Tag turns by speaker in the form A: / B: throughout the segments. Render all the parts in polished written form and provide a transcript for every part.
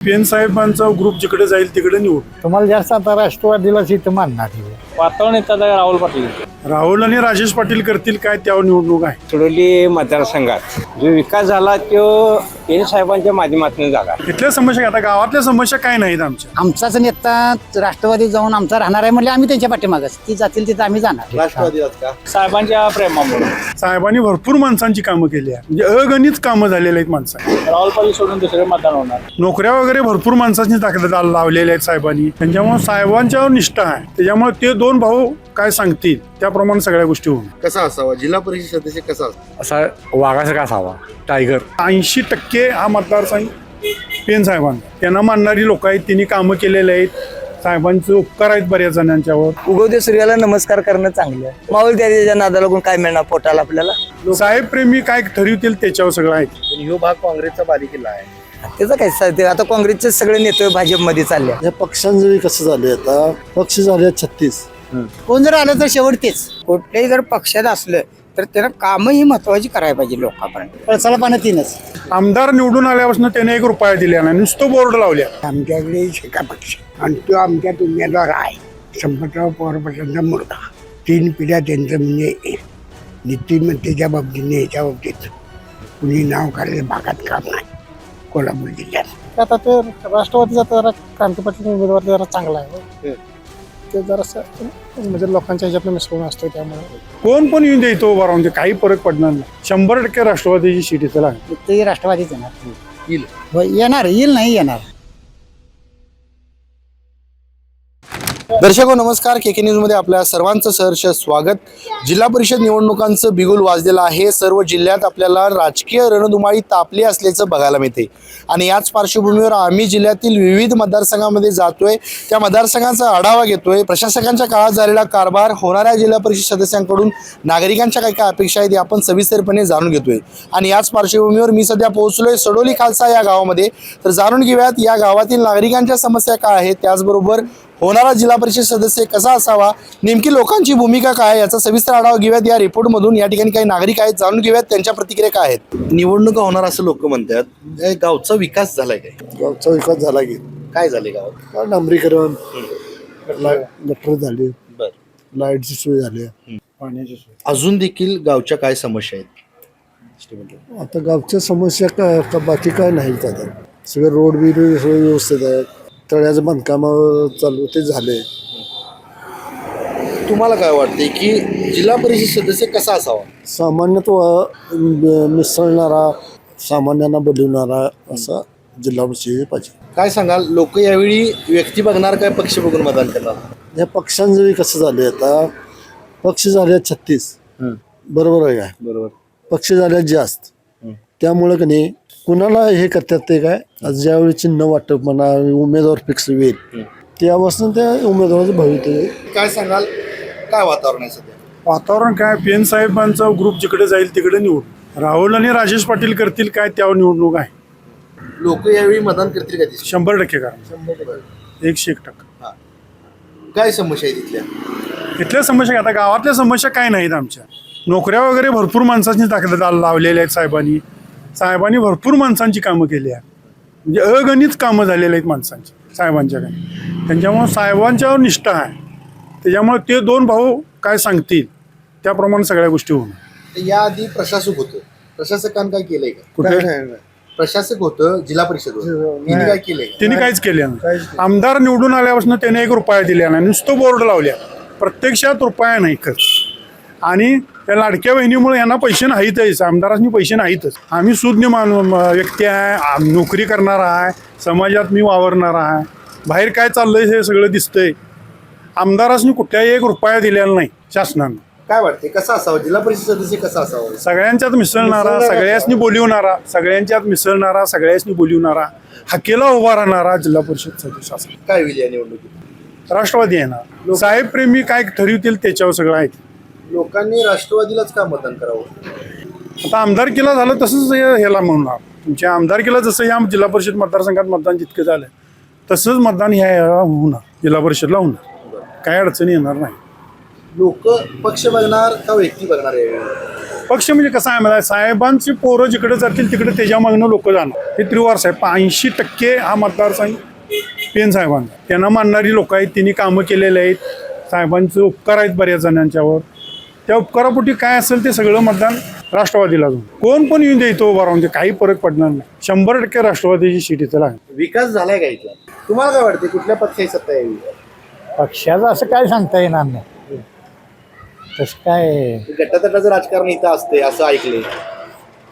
A: PN साहेबांचा group जिकडे जाईल तिकडे निवड.
B: तुम्हाला जास्त आता राष्ट्रवादीला सीट मानणार
C: वातावरण येतात राहुल पाटील.
A: राहुल आणि राजेश पाटील करतील काय त्यावर निवडणूक आहे.
D: तुडोली मतदारसंघात जो विकास झाला तो पीएन साहेबांच्या माध्यमातून झाला.
A: इथल्या समस्या आता गावातल्या समस्या काय नाहीत आमच्या.
B: आमचाच नेता राष्ट्रवादी जाऊन आमचा राहणार आहे म्हणजे आम्ही त्यांच्या पाठीमागच ती जातील तिथे आम्ही जाणार.
D: राष्ट्रवादी
C: साहेबांच्या प्रेमामुळे
A: साहेबांनी भरपूर माणसांची कामं केली आहे, म्हणजे अगणित कामं झालेली आहेत माणसांची.
C: राहुल पाटील सोडून दुसरे मतदान होणार.
A: नोकऱ्या वगैरे भरपूर माणसांनी लावलेल्या आहेत साहेबांनी. त्यांच्यामुळे साहेबांच्यावर निष्ठा आहे, त्याच्यामुळे ते दोन भाऊ काय सांगतील त्याप्रमाणे सगळ्या गोष्टी होणार.
E: कसा असावा जिल्हा परिषद सदस्य, कसा
D: असा वाघासारखा असावा टायगर.
A: 80% हा मतदारसंघ पीएन साहेबांना त्यांना मानणारी लोक आहेत, त्यांनी कामं केलेले आहेत, साहेबांचे उपकार आहेत बऱ्याच जणांच्यावर.
F: उगवते सूर्याला नमस्कार करणं चांगलं आहे. माऊल त्याच्या नादाला लागून काय मिळणार पोटाला आपल्याला.
A: साहेब प्रेमी काय ठरवतील त्याच्यावर सगळं आहे.
E: ह्यो भाग काँग्रेसचा बालेकिल्ला आहे.
F: त्याचं काय साध्य आता काँग्रेसचे सगळे नेते भाजपमध्ये चालले.
G: या पक्षांचं कसं झाले आता पक्ष झाले 36.
B: कोण जर आलं तर शेवट तेच.
F: कुठल्याही जर पक्षात असलं तर त्यांना कामही महत्वाची करायला पाहिजे लोकांपर्यंत.
B: पळसाला पानं 3च.
A: आमदार निवडून आल्यापासून त्याने 1 रुपया दिला नाही, नुसतं बोर्ड लावल्या.
H: आमच्याकडे शेका पक्ष आणि तो आमच्यात उमेदवार आहे शंभरराव पवार पक्षांचा मुलगा. 3 पिढ्या त्यांचं म्हणजे नीतिमत्तेच्या बाबतीने ह्याच्या बाबतीत कुणी नाव काढलं भागात काम नाही कोल्हापूर जिल्ह्यात.
B: आता ते राष्ट्रवादीचा जरा क्रांती पाटील उमेदवार जरा चांगला आहे. ते जरा म्हणजे लोकांच्या ह्याच्यातलं मिसळून असतो त्यामुळे
A: कोण पण येऊन द्यायचो उभा राहून ते काही फरक पडणार नाही. 100% राष्ट्रवादीची सीट इथं लागली.
B: ते राष्ट्रवादीच येणार. येणार येईल नाही येणार.
E: दर्शको नमस्कार, केके न्यूज मध्ये आपल्या सर्वांचं सहर्ष स्वागत. जिल्हा परिषद निवडणुकांचं बिगुल वाजलेलं आहे. सर्व जिल्ह्यात आपल्याला राजकीय रणधुमाळी तापली असल्याचं बघायला मिळते आणि याच पार्श्वभूमीवर आम्ही जिल्ह्यातील विविध मतदारसंघामध्ये जातोय, त्या मतदारसंघांचा आढावा घेतोय. प्रशासकांच्या काळात झालेला कारभार, होणाऱ्या जिल्हा परिषद सदस्यांकडून नागरिकांच्या काय काय अपेक्षा आहेत आपण सविस्तरपणे जाणून घेतोय. आणि याच पार्श्वभूमीवर मी सध्या पोहोचलोय सडोली खालसा या गावामध्ये. तर जाणून घेऊयात या गावातील नागरिकांच्या समस्या काय आहेत, त्याचबरोबर होणारा जिल्हा परिषद सदस्य कसा असावा, नेमकी लोकांची भूमिका काय याचा सविस्तर आढावा घेऊयात या रिपोर्टमधून. या ठिकाणी काही नागरिक आहेत, जाणून घेऊयात त्यांच्या प्रतिक्रिया काय आहेत. निवडणुका होणार असं लोक म्हणतात. गावचा विकास झालाय काय?
G: गावचा विकास झाला की
E: काय झाले गावात?
G: डांबरीकरण, गटर झाले,
E: बर,
G: लाईटची सोय झाली,
A: पाण्याची सोय.
E: अजून देखील गावच्या काय समस्या आहेत?
G: आता गावच्या समस्या काय बाकी काय नाहीत. आता सगळे रोड बी सगळे व्यवस्थित आहेत. तळ्याचं बांधकाम चालू ते झाले.
E: तुम्हाला काय वाटते की जिल्हा परिषद सदस्य कसा असावा?
G: सामान्यत्व मिसळणारा, सामान्यांना बदलवणारा असा जिल्हा परिषद पाहिजे.
E: काय सांगाल, लोक यावेळी व्यक्ती बघणार काय पक्ष बघून मतदान करणार?
G: या पक्षांचं कसं झाले आता पक्ष झाले 36. बरोबर आहे काय?
E: बरोबर.
G: पक्ष झाले जास्त, त्यामुळे का नाही कुणाला हे करतात ते काय ज्यावेळी चिन्ह वाटप म्हणा उमेदवार फिक्स होईल त्यापासून त्या उमेदवाराचं भवितव्य.
E: काय सांगाल, काय वातावरण आहे सध्या?
A: वातावरण काय, पीएन साहेबांचा ग्रुप जिकडे जाईल तिकडे निवड. राहुल आणि राजेश पाटील करतील काय त्यावर निवडणूक आहे.
E: लोक यावेळी मतदान करतील का?
A: 100% करा. 101%.
E: काय समस्या आहे तिथल्या?
A: इथल्या समस्या आता गावातल्या समस्या काय नाहीत आमच्या. नोकऱ्या वगैरे भरपूर माणसांनी लावलेल्या आहेत साहेबांनी. साहेबांनी भरपूर माणसांची कामं केली आहेत, म्हणजे अगणित कामं झालेली आहेत माणसांची साहेबांच्याकडे. त्यांच्यामुळे साहेबांच्यावर निष्ठा आहे, त्याच्यामुळे ते दोन भाऊ काय सांगतील त्याप्रमाणे सगळ्या गोष्टी होणार.
E: याआधी प्रशासक होतं, प्रशासकांनी काय केलंय का?
A: कुठे
E: प्रशासक होतं जिल्हा परिषद, त्यांनी काय केलंय?
A: त्यांनी काहीच केलं नाही. आमदार निवडून आल्यापासून त्याने 1 रुपया दिला नाही, नुसतं बोर्ड लावल्या. प्रत्यक्षात रुपया नाही खर्च. आणि त्या लाडक्या बहिणीमुळे यांना पैसे नाहीतच, आमदारांनी पैसे नाहीतच. आम्ही सुज्ञ व्यक्ती आहे, नोकरी करणार आहे, समाजात मी वावरणार आहे, बाहेर काय चाललंय हे सगळं दिसतंय. आमदारांनी कुठल्याही 1 रुपया दिलेला नाही शासनानं.
E: काय वाटते कसा असावा जिल्हा परिषद सदस्य, कसा असावा?
A: सगळ्यांच्यात मिसळणारा, सगळ्यांनी बोलवणारा, सगळ्यांच्यात मिसळणारा, सगळ्यांनी बोलवणारा, हकेला उभा राहणारा जिल्हा परिषद सदस्य असा.
E: काय होईल या निवडणुकीत?
A: राष्ट्रवादी येणार. साहेब प्रेमी काय ठरवतील त्याच्यावर सगळं आहे.
E: लोकांनी राष्ट्रवादीलाच का मतदान करावं?
A: आता आमदारकीला झालं तसंच ह्याला म्हणणार. तुमच्या आमदारकीला जसं या जिल्हा परिषद मतदारसंघात मतदान जितकं झालं तसंच मतदान ह्या होणार, जिल्हा परिषदला होणार. काय अडचणी येणार नाही.
E: लोक पक्ष बघणार का व्यक्ती बघणार यावेळी?
A: पक्ष म्हणजे कसं आहे मला साहेबांची पोरं जिकडे जातील तिकडे त्याच्या मागणं लोक जाणार. हे त्रिवार साहेब 80% हा मतदारसंघ पेन साहेबांचा. त्यांना मानणारी लोक आहेत, त्यांनी कामं केलेले आहेत, साहेबांचे उपकार आहेत बऱ्याच जणांच्यावर. त्या उपकारापोटी काय असेल ते सगळं मतदान राष्ट्रवादीला जाऊन कोण पण येऊन द्यायचं उभा राहून, काही फरक पडणार नाही. 100% राष्ट्रवादीची सीट इथं आहे.
E: विकास झालाय का इथला? तुम्हाला काय वाटते कुठल्या पक्षाची सत्ता यावी?
B: पक्षाचं असं काय सांगता येणार नाही. तसं काय
E: गटातटाचं राजकारण इथं असते असं ऐकले.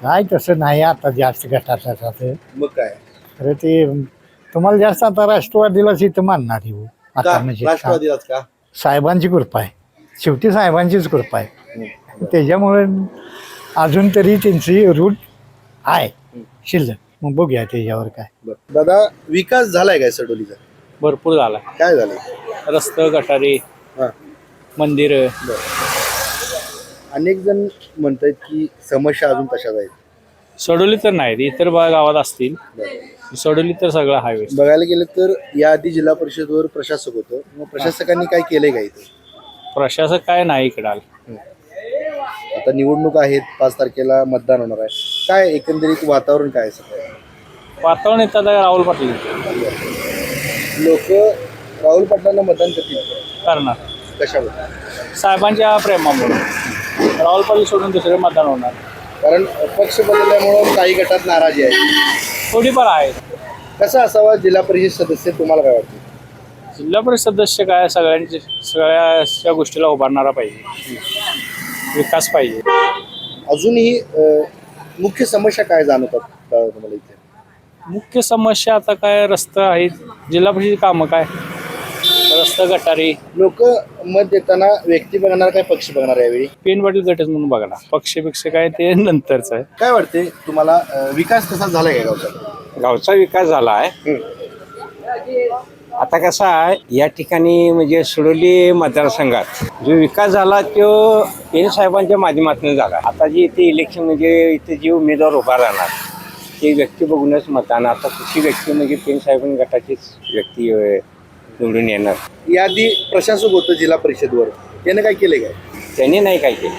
B: नाही, तसं नाही आता जास्त गटाचं.
E: मग काय
B: खरं ते तुम्हाला जास्त आता राष्ट्रवादीलाच इथं मानणार आहे हो. आता
E: का?
B: म्हणजे
E: राष्ट्रवादीलाच का?
B: साहेबांची कृपा आहे, शेवटी साहेबांचीच कृपा आहे. त्याच्यामुळे अजून तरी त्यांची रूट आहे शिल्लक. मग बघूया त्याच्यावर काय.
E: बरं. दादा, विकास झालाय काय सडोलीचा?
C: भरपूर झाला.
E: काय झालंय?
C: रस्ते, गटारी,
E: हा.
C: मंदिर.
E: अनेक जण म्हणतात की समस्या अजून तशाच आहेत.
C: सोडवली तर नाही, इतर गावात असतील. सोडवली तर सगळं हायवे.
E: बघायला गेलं तर याआधी जिल्हा परिषदवर प्रशासक होतं, मग प्रशासकांनी काय केलंय का इथं?
C: प्रशासक काय नाही इकडं आलं.
E: आता निवडणूक आहेत, 5 तारखेला मतदान होणार आहे. काय एकंदरीत वातावरण काय आहे सगळं?
C: वातावरण येतात राहुल पाटील
E: लोक राहुल पाटलांना मतदान करतील
C: करणार.
E: कशावर?
C: साहेबांच्या प्रेमामुळे राहुल पाटील सोडून दुसरे मतदान होणार.
E: कारण पक्ष बदलल्यामुळं काही गटात नाराजी आहे.
C: थोडीफार आहे.
E: कसं असावा जिल्हा परिषद सदस्य, तुम्हाला काय वाटतं?
C: जिल्हा परिषद सदस्य काय सगळ्या गोष्टीला उभारणारा पाहिजे, विकास पाहिजे.
E: अजूनही मुख्य समस्या काय जाणवतात तुम्हाला इथे?
C: मुख्य समस्या आता काय रस्ते आहेत, जिल्हा परिषद कामं काय, रस्ते, गटारी.
E: लोक मत देताना व्यक्ती बघणार काय पक्ष बघणार यावेळी?
C: पेन पाटील गटच म्हणून बघणार, पक्ष काय ते नंतरच आहे.
E: काय वाटते तुम्हाला, विकास कसा झालाय का गावचा?
D: गावचा विकास झाला आहे. आता कसं आहे या ठिकाणी म्हणजे सडोली मतदारसंघात जो विकास झाला तो पेन साहेबांच्या माध्यमातून झाला. आता जे इथे इलेक्शन म्हणजे इथे जे उमेदवार उभा राहणार ते व्यक्ती बघूनच मतदान. आता तशी व्यक्ती म्हणजे पेन साहेबांनी गटाचीच व्यक्ती निवडून येणार.
E: याआधी प्रशासक होतं जिल्हा परिषदवर, त्याने काय केलंय काय?
D: त्यांनी नाही काय केलं,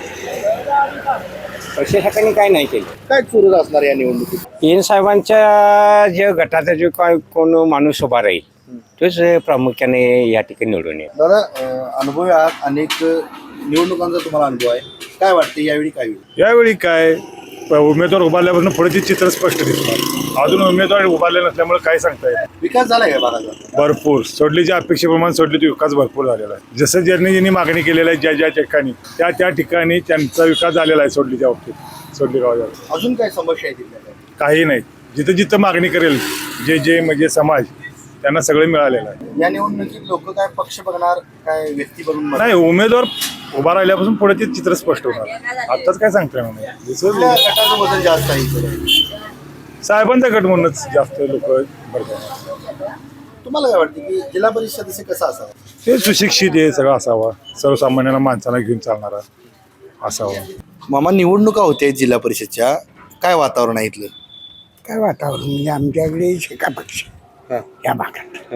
D: प्रशासकांनी काय नाही केलं.
E: काय चुरस असणार या निवडणुकीत?
D: पेन साहेबांच्या जे गटाचा जो काय कोण माणूस उभा राहील तोच प्रामुख्याने या ठिकाणी निवडून येईल.
E: दादा, अनुभव आहात, अनेक निवडणुकांचा तुम्हाला अनुभव आहे. काय वाटतं यावेळी काय होईल?
A: यावेळी काय उमेदवार उभारल्यापासून पुढे चित्र स्पष्ट दिसणार. अजून उमेदवार उभारले नसल्यामुळे काय सांगता येईल.
E: विकास झालाय का भागाचा?
A: भरपूर सोडलीच्या अपेक्षेप्रमाणे सोडली तो विकास भरपूर झालेला आहे. जसं ज्यांनी मागणी केलेलं आहे ज्या ठिकाणी त्या ठिकाणी त्यांचा विकास झालेला आहे. सोडलीच्या बाबतीत सोडली गावात
E: अजून काय समस्या आहे तिथल्या?
A: काही नाही. जिथं मागणी करेल जे म्हणजे समाज त्यांना सगळं मिळालेलं आहे.
E: या निवडणुकीत लोक काय पक्ष बघणार काय व्यक्ती बघून
A: नाही, उमेदवार उभा राहिल्यापासून पुढे ते चित्र स्पष्ट होणार. आताच काय सांगता येणार नाही.
E: कुठल्या गटाचं वजन जास्त आहे इकडे?
A: साहेबांचा गट म्हणूनच जास्त लोक भरतात.
E: तुम्हाला काय वाटतं की जिल्हा परिषद सदस्य कसा असावा?
A: ते सुशिक्षित हे सगळं असावा, सर्वसामान्यांना माणसाला घेऊन चालणारा असावा.
E: मामा, निवडणुका होत्या जिल्हा परिषदच्या, काय वातावरण आहे इथलं?
H: काय वातावरण म्हणजे आमच्याकडे शेका पक्ष या भागात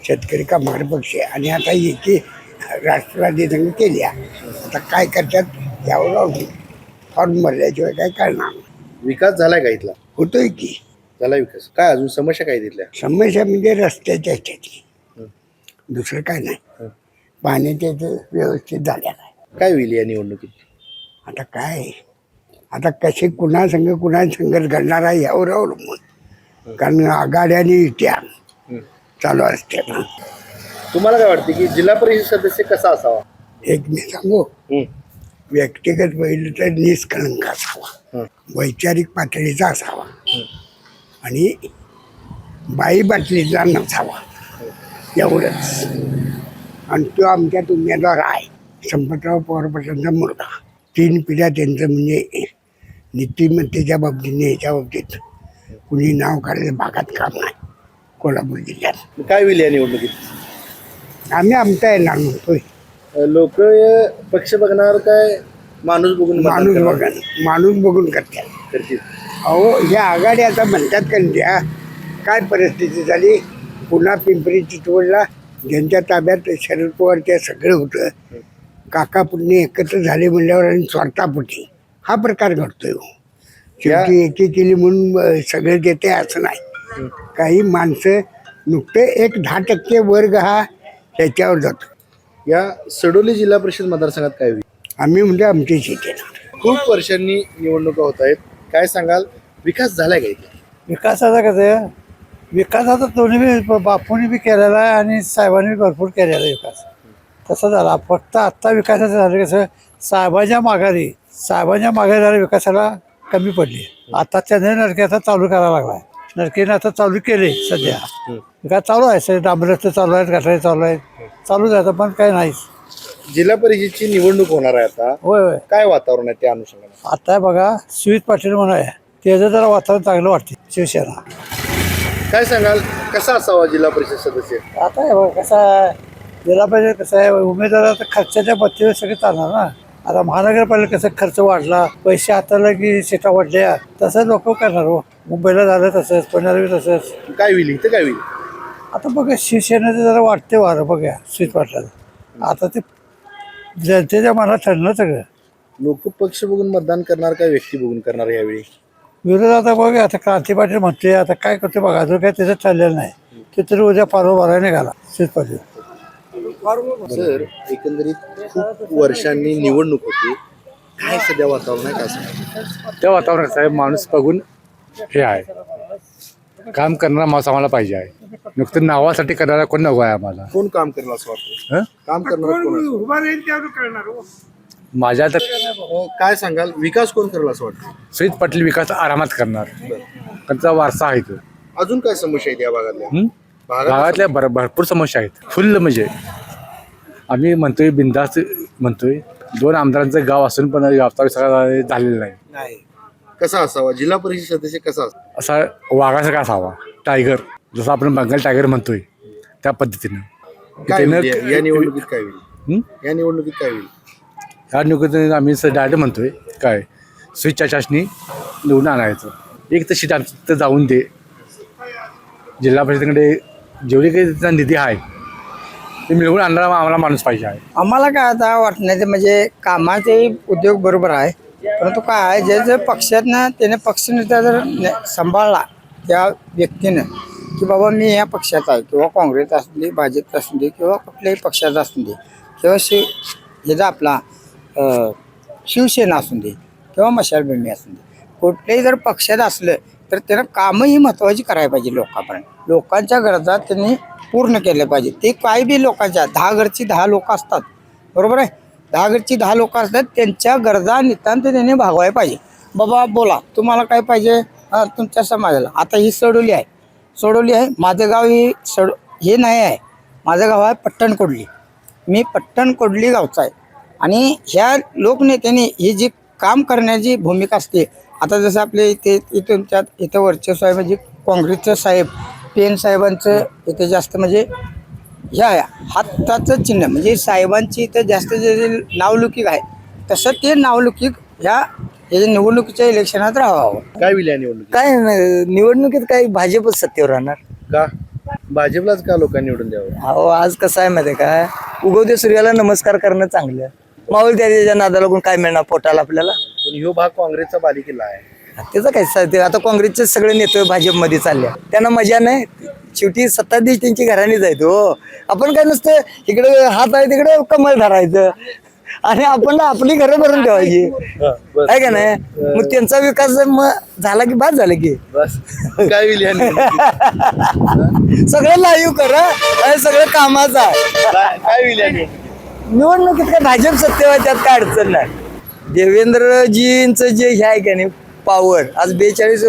H: शेतकरी कामगार पक्ष आहे. आणि आता याची राष्ट्रवादी संघ केली आहे. आता काय करतात यावर अवलंबून. फॉर्म भरल्याशिवाय काय करणार.
E: विकास झालाय का इथला?
H: होतोय की
E: झाला विकास. काय अजून समस्या काय तिथल्या?
H: समस्या म्हणजे रस्त्याच्या ह्याच्याची, दुसरं काय नाही. पाण्याच्या व्यवस्थित झाल्या नाही.
E: काय होईल या निवडणुकीत?
H: आता काय, आता कसे कुणा संघर्ष घडणार आहे यावर अवलंबून. कारण आघाड्याने त्या चालू असते ना.
E: तुम्हाला काय वाटतं की जिल्हा परिषद सदस्य कसा असावा?
H: एक मी सांगू, व्यक्तिगत पहिलं तर निष्कळंक असावा, वैचारिक पातळीचा असावा आणि बाई बाटलीचा नसावा, एवढंच. आणि तो आमच्यात उमेदवार आहे संपतराव पवार पाटलांचा मुलगा. 3 पिढ्या त्यांचं म्हणजे नीतिमत्तेच्या बाबतीने याच्या बाबतीत कुणी नाव काढलं भागात काम नाही कोल्हापूर जिल्ह्यात.
E: काय होईल या निवडणुकीत?
H: आम्ही आमचा येणार म्हणतोय.
E: लोक पक्ष बघणार काय माणूस बघून
H: माणूस बघून करतात.
E: करतील?
H: अहो, ह्या आघाडी आता म्हणतात का त्या काय परिस्थिती झाली. पुन्हा पिंपरी चिंचवडला ज्यांच्या ताब्यात शरद पवार ते सगळं होतं काका पुण्य एकत्र झाले म्हणल्यावर आणि स्वार्थापोटी हा प्रकार घडतोय हो. शेवटी एकी केली म्हणून सगळे देते असं नाही. काही माणसं नुकते 1-10% वर्ग हा ह्याच्यावर जातो.
E: या सडोली जिल्हा परिषद मतदारसंघात काय होईल?
H: आम्ही म्हणजे आमची शेती
E: खूप वर्षांनी निवडणुका होत आहेत, काय सांगाल, विकास झालाय का इथे?
B: विकासाचा कसं आहे, विकासाचा दोन्ही बी बापूंनी बी केलेला आहे आणि साहेबांनी बी भरपूर केलेला आहे विकास. तसं झाला. फक्त आत्ता विकासाचं झालं कसं, साहेबांच्या माघारी झाल्या विकासाला कमी पडली. आता त्याने नरक्याचा चालू करायला लागला. नरकेने आता चालू केले सध्या. विकास चालू आहे, सध्या डांबर रस्ते चालू आहेत, गटारे चालू आहेत, चालूच आहे, पण काही नाहीच.
E: जिल्हा परिषदची निवडणूक होणार आहे आता,
B: होय होय.
E: काय वातावरण आहे त्या अनुषंगाने?
B: आता बघा सुमित पाटील म्हणून आहे, त्याचं जरा वातावरण चांगलं वाटते. शिवसेना
E: काय सांगाल, कसा असावा जिल्हा परिषद सदस्य?
B: आता आहे बघा कसं आहे, जिल्हा परिषद कसं आहे, उमेदवाराचा खर्चाच्या पत्तीवर सगळे चालणार ना. आता महानगरपालिका कसं खर्च वाढला, पैसे हाताला की सीटा वाढल्या, तसं लोक करणार हो. मुंबईला झालं तसंच, पुण्याला बी तसंच.
E: काय होईल इथे, काय होईल?
B: आता बघा शिवसेनेचं जरा वाटते वारं बघा सुमित पाटलाला. आता ते जनतेच्या मनात ठरलं सगळं.
E: लोक पक्ष बघून मतदान करणार काय व्यक्ती बघून करणार यावेळी?
B: विरोधात बघा आता क्रांती पाटील म्हणते, आता काय करते बघा, अजून काय त्याचं चाललेलं नाही. ते तरी उद्या पारोबारा निघाला सुमित पाटील.
E: सर, एकंदरीत खूप वर्षांनी निवडणूक होती, काय सध्या वातावरण आहे, काय सांगाल?
C: त्या वातावरणात साहेब माणूस बघून हे आहे, काम करणारा माणूस आम्हाला पाहिजे आहे. नुकतं नावासाठी करणारा कोण नको आहे आम्हाला.
E: कोण काम करणार असं वाटतं? काम करणार कोण?
H: उभा राहील त्यावर करणार हो.
C: माझ्या तर
E: काय सांगाल, विकास कोण करेल असं वाटतं?
C: सुमित पाटील विकास आरामात करणार, त्यांचा वारसा आहे तो.
E: अजून काय समस्या आहेत या भागातल्या?
C: भागातल्या भरपूर समस्या आहेत. फुल्ल म्हणजे आम्ही म्हणतोय, बिंदास म्हणतोय, 2 आमदारांचं गाव असून पण गावचा सगळा झालेलं नाही.
E: कसा असावा जिल्हा परिषद सदस्य, कसा असावा?
C: असा वाघासारखा असावा, टायगर, जसं आपण बंगाल टायगर म्हणतोय त्या पद्धतीनं.
E: काय होईल या निवडणुकीत, काय होईल या निवडणुकीत, काय होईल?
C: ह्या निवडणुकीत आम्ही डायरेक्ट म्हणतोय काय, स्विचच्या चाचणी निवडून आणायचं. एक तर सीट आमचं जाऊन दे. जिल्हा परिषदेकडे जेवढी काही त्याचा निधी आहे ते मिळवून आणणारा आम्हाला माणूस पाहिजे आहे.
F: आम्हाला काय आता वाटण्याचं म्हणजे कामाचे उद्योग बरोबर आहे, परंतु काय आहे, जे जे पक्षातनं त्याने पक्षनेता जर सांभाळला त्या व्यक्तीनं की बाबा मी या पक्षात आहे, किंवा काँग्रेस असू दे, भाजप असू दे, किंवा कुठल्याही पक्षाचा असू दे, किंवा ह्याचा आपला शिवसेना असू दे, किंवा मशालभूमी असू दे, कुठल्याही जर पक्षात असलं तर त्यानं कामंही महत्त्वाची करायला पाहिजे लोकांपर्यंत. लोकांच्या गरजा त्यांनी पूर्ण केल्या पाहिजे. ते काही बी लोकांच्या 10 घरची 10 लोक असतात, बरोबर आहे, 10 घरची 10 लोक असतात, त्यांच्या गरजा नितांत त्यांनी भागवायला पाहिजे. बाबा बोला तुम्हाला काय पाहिजे, तुमच्या समाजाला. आता ही सोडवली आहे, माझं गाव ही हे नाही आहे, माझं गाव आहे पट्टणकोडली. मी पट्टणकोडली गावचा आहे. आणि ह्या लोकनेत्याने ही जी काम करण्याची भूमिका असते, आता जसं आपले इथं वर्चस्व आहे म्हणजे काँग्रेसचं साहेब पेन साहेबांचं इथे जास्त म्हणजे ह्या हाताचं चिन्ह म्हणजे साहेबांची इथं जास्त जे नावलौकिक आहे, तसं ते नावलौकिक ह्या निवडणुकीच्या इलेक्शनात राहावं.
E: काय होईल या निवडणुकीत?
F: काय निवडणुकीत काही भाजपच सत्तेवर राहणार
E: का भाजपलाच का लोकांनी निवडून द्यावं?
F: अहो आज कसं आहे माहिती आहे काय, उगवत्या सूर्याला नमस्कार करणं चांगलं. माऊल त्याच्या नादा लागून काय मिळणार पोटाला आपल्याला?
E: पण ह्यो भाग काँग्रेसचा बालेकिल्ला आहे.
F: त्याचं काय ते आता काँग्रेसचे सगळे नेते भाजपमध्ये चालले, त्यांना मजा नाही. शेवटी सत्ताधीश त्यांची घराणीच आहेत हो. आपण काय नसतं इकडे हात आहे तिकडे कमल धरायचं आणि आपण आपली घरं भरून ठेवायची आहे का नाही. मग त्यांचा विकास मग झाला की बाद झाला की
E: बस. काय होईल या निवडणुकीत?
F: सगळं लाईव्ह करा, सगळं कामाचं आहे.
E: काय होईल या निवडणुकीत?
F: निवडणुकीत काय भाजप सत्तेवर, त्यात काय अडचण नाही. देवेंद्रजींचं जे हे आहे का नाही पॉवर, आज 42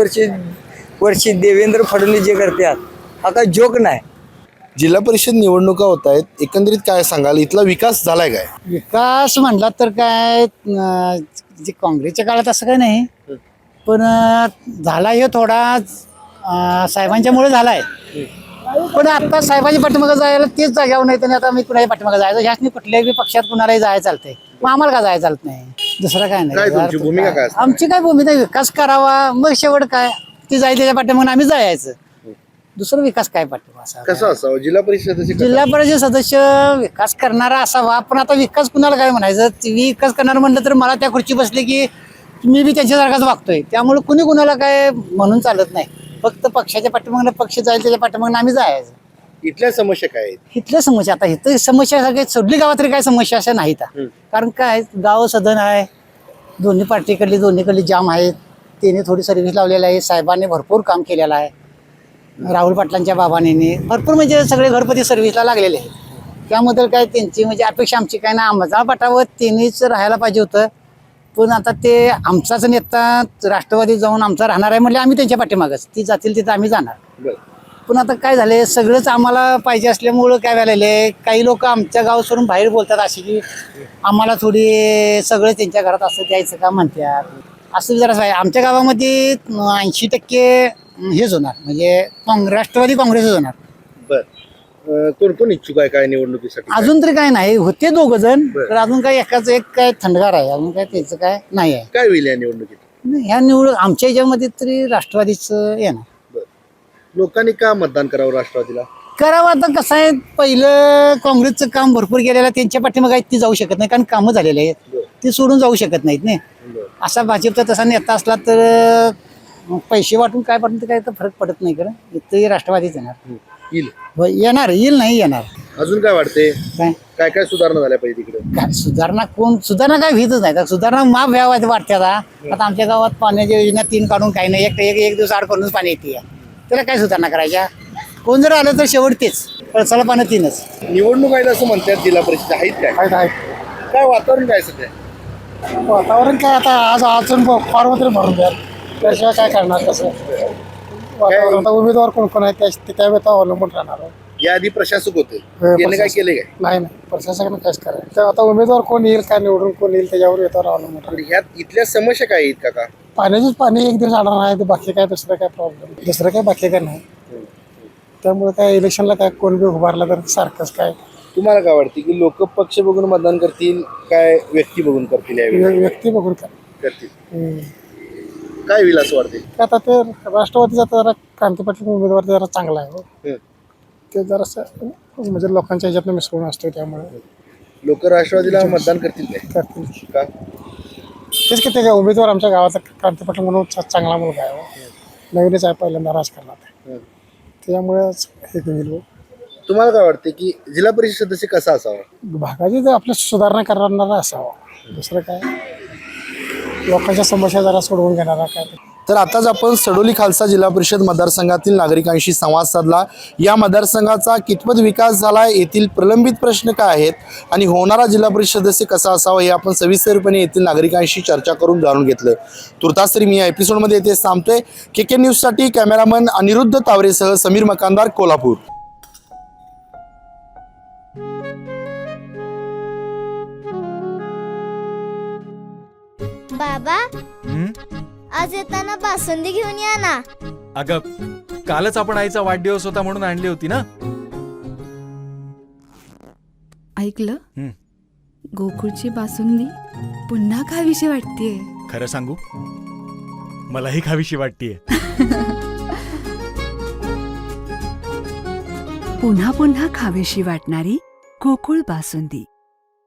F: वर्षी देवेंद्र फडणवीस जे करतात हा काय जोक नाही.
E: जिल्हा परिषद निवडणुका होत आहेत, एकंदरीत काय सांगाल, इथला विकास झालाय काय?
B: विकास म्हणला तर काय जे काँग्रेसच्या काळात असं काय नाही, पण झाला हे थोडा साहेबांच्यामुळे झालाय. पण आता साहेबांच्या पाठीमागं जायला तेच जाग्यावर नाही, तर आता मी कुणाच्या पाठीमागं जायचं, ह्याच कुठल्याही पक्षात कुणालाही जायला चालतंय, मग आम्हाला का जायला चालत नाही, दुसरं काय
E: काय तुमची
B: नाही.
E: भूमिका काय असते?
B: आमची काय भूमिका, विकास करावा, मग शेवट काय ती जाय त्याच्या पाठीमागून आम्ही जायचं. दुसरं विकास काय पाठवू असा
E: कसं असावं जिल्हा परिषद सदस्य कसं
B: जिल्हा परिषद सदस्य विकास करणारा असावा. पण आता विकास कुणाला काय म्हणायचं, विकास करणार म्हणलं तर मला त्या खुर्ची बसली की मी बी त्यांच्यासारखाच वागतोय. त्यामुळे कुणी कुणाला काय म्हणून चालत नाही. फक्त पक्षाच्या पाठीमागनं पक्ष जाईल त्याच्या पाठीमागनं आम्ही जायचं.
E: इथल्या समस्या काय आहेत?
B: इथल्या समस्या आता इथं समस्या सगळे सोडली गावात तरी काय समस्या अशा नाहीत. कारण काय गाव सदन आहे, दोन्हीकडली जाम आहेत. त्यांनी थोडी सर्व्हिस लावलेली आहे. साहेबांनी भरपूर काम केलेलं आहे. राहुल पाटलांच्या बाबांनी भरपूर म्हणजे सगळे घरपती सर्व्हिसला लागलेले आहेत. त्याबद्दल काय त्यांची म्हणजे अपेक्षा आमची काय ना, आमचा पाठावर त्यांनीच राहायला पाहिजे होतं. पण आता ते आमचाच नेता राष्ट्रवादी जाऊन आमचा राहणार आहे म्हणजे आम्ही त्यांच्या पाठीमागच, ती जातील तिथं आम्ही जाणार.
E: बरं.
B: पण आता काय झालंय, सगळंच आम्हाला पाहिजे असल्यामुळं काय व्हायला काही लोक आमच्या गाव सोडून बाहेर बोलतात अशी की आम्हाला थोडी सगळं त्यांच्या घरात असं द्यायचं का म्हणतात. असं जरा आहे आमच्या गावामध्ये 80% हेच होणार म्हणजे राष्ट्रवादी काँग्रेसच होणार.
E: बर कोण कोण इच्छुक आहे काय निवडणुकीसाठी?
B: अजून तरी काय नाही, होते 2 जण, तर अजून काय एकाच एक काय थंडगार आहे, अजून काय त्याचं काय नाही आहे.
E: काय होईल या निवडणुकीत?
B: ह्या निवड आमच्या याच्यामध्ये तरी राष्ट्रवादीच येणार.
E: लोकांनी का मतदान करावं राष्ट्रवादीला?
B: करावं आता कसं आहे, पहिलं काँग्रेसचं काम भरपूर केलेलं आहे, त्यांच्या पाठीमागे आहेत ती जाऊ शकत नाही कारण कामं झालेले आहेत, ते सोडून जाऊ शकत नाहीत नाही. असा भाजपचा तसा नेता असला तर पैसे वाटून काय पाठवून काय तर फरक पडत नाही. कारण इथंही राष्ट्रवादीच येणार. येईल नाही येणार.
E: अजून काय वाटते,
B: काय
E: काय काय सुधारणा झाल्या पाहिजे तिकडे?
B: काय सुधारणा काय भीतच नाही. सुधारणा माफ व्हावं वाटते. आता आमच्या गावात पाण्याच्या योजना 3 काढून काही नाही, एक दिवस आड करूनच पाणी येते. त्याला काय सुधारणा करायच्या? कोण जर आलं तर शेवट तेच, पळसाला पानं 3च.
E: निवडणूक आहे असं म्हणतात, जिल्हा परिषद आहेत काय? काय वातावरण काय सध्या?
B: वातावरण काय आता आज फॉर्म तरी भरून द्या, त्याशिवाय काय करणार कसं वातावरण. उमेदवार कोण कोण आहे त्यावेळेस अवलंबून राहणार.
E: याआधी प्रशासक होते, त्यांनी काय केले काय?
B: नाही प्रशासनानं काहीच करायचं. तर आता उमेदवार कोण येईल, काय निवडून कोण येईल त्याच्यावर येतात अवलंबून.
E: पण ह्यात इथल्या समस्या काय आहेत काका?
B: पाण्याचीच पाणी एक दिवस आणार आहे, बाकी काय दुसरं काय प्रॉब्लेम, दुसरं काय बाकी काय नाही. त्यामुळे काय इलेक्शनला काय कोण बी उभारला तर सारखंच काय.
E: तुम्हाला काय वाटते की लोक पक्ष बघून मतदान करतील काय व्यक्ती बघून करतील? यावेळी
B: व्यक्ती बघून काय
E: करतील. काय होईल असं वाटते?
B: आता ते राष्ट्रवादीचा जरा क्रांती पाटील उमेदवार जरा चांगला आहे. हो ते जरासं म्हणजे लोकांच्या ह्याच्यातनं मिसळून असतो, त्यामुळे
E: लोक राष्ट्रवादीला मतदान करतील
B: करतील.
E: का?
B: तेच की ते उमेदवार आमच्या गावाचा क्रांती पाटील म्हणून चांगला मुलगा आहे. नवीनच आहे, पहिल्यांदा राजकारणात, त्यामुळेच हे होईल.
E: तुम्हाला काय वाटते की जिल्हा परिषद सदस्य कसा असावा?
B: भागाची जर आपल्या सुधारणा करणारा असावा, दुसरं काय लोकांच्या समस्या जरा सोडवून घेणारा काय.
E: तर आताच आपण सडोली खालसा जिल्हा परिषद मतदारसंघातील नागरिकांशी संवाद साधला. या मतदारसंघाचा कितपत विकास झाला, येथील प्रलंबित प्रश्न काय आहेत आणि होणारा जिल्हा परिषद सदस्य कसा असावा हे आपण सविस्तरपणे येथील नागरिकांशी चर्चा करून जाणून घेतलं. तुर्तास तरी मी या एपिसोडमध्ये येथे थांबतोय. KK न्यूजसाठी कॅमेरामन अनिरुद्ध तावरेसह समीर मकानदार, कोल्हापूर.
I: बाबा आज येताना बासुंदी घेऊन या ना.
J: अगं कालच आपण आईचा वाढदिवस होता म्हणून आणली होती ना.
K: ऐकलं, गोकुळची बासुंदी पुन्हा खावीशी वाटतेय.
J: खरं सांगू, मलाही खावीशी वाटतेय.
K: पुन्हा पुन्हा खावीशी वाटणारी गोकुळ बासुंदी.